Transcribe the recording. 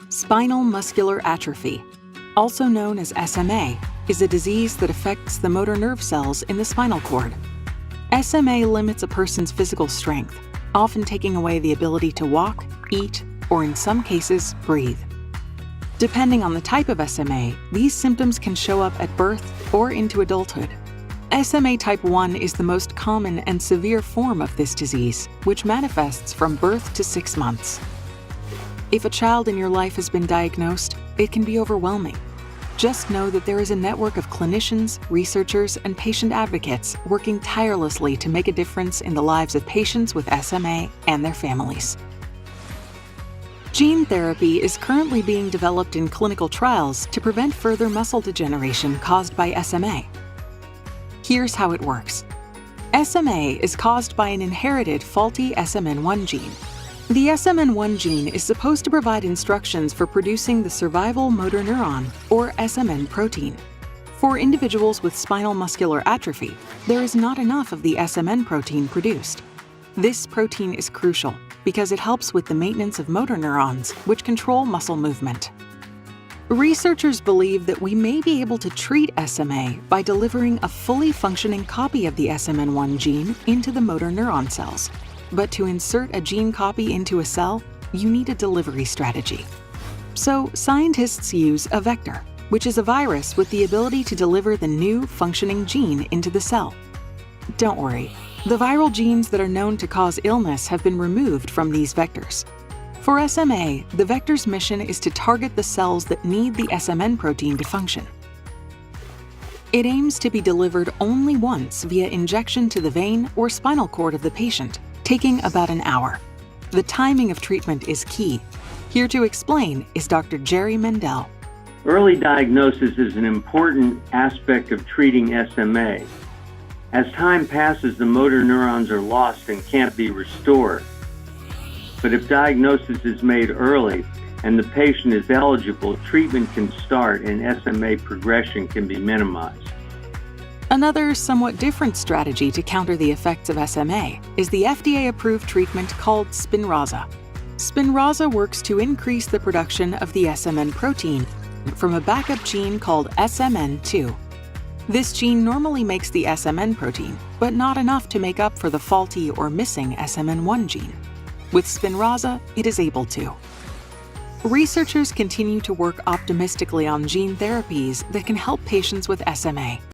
Spinal muscular atrophy, also known as SMA, is a disease that affects the motor nerve cells in the spinal cord. SMA limits a person's physical strength, often taking away the ability to walk, eat, or in some cases, breathe. Depending on the type of SMA, these symptoms can show up at birth or into adulthood. SMA type 1 is the most common and severe form of this disease, which manifests from birth to 6 months. If a child in your life has been diagnosed, it can be overwhelming. Just know that there is a network of clinicians, researchers, and patient advocates working tirelessly to make a difference in the lives of patients with SMA and their families. Gene therapy is currently being developed in clinical trials to prevent further muscle degeneration caused by SMA. Here's how it works. SMA is caused by an inherited faulty SMN1 gene. The SMN1 gene is supposed to provide instructions for producing the survival motor neuron, or SMN protein. For individuals with spinal muscular atrophy, there is not enough of the SMN protein produced. This protein is crucial because it helps with the maintenance of motor neurons, which control muscle movement. Researchers believe that we may be able to treat SMA by delivering a fully functioning copy of the SMN1 gene into the motor neuron cells. But to insert a gene copy into a cell, you need a delivery strategy. So scientists use a vector, which is a virus with the ability to deliver the new functioning gene into the cell. Don't worry, the viral genes that are known to cause illness have been removed from these vectors. For SMA, the vector's mission is to target the cells that need the SMN protein to function. It aims to be delivered only once via injection to the vein or spinal cord of the patient, taking about an hour. The timing of treatment is key. Here to explain is Dr. Jerry Mendel. Early diagnosis is an important aspect of treating SMA. As time passes, the motor neurons are lost and can't be restored. But if diagnosis is made early and the patient is eligible, treatment can start and SMA progression can be minimized. Another somewhat different strategy to counter the effects of SMA is the FDA-approved treatment called Spinraza. Spinraza works to increase the production of the SMN protein from a backup gene called SMN2. This gene normally makes the SMN protein, but not enough to make up for the faulty or missing SMN1 gene. With Spinraza, it is able to. Researchers continue to work optimistically on gene therapies that can help patients with SMA.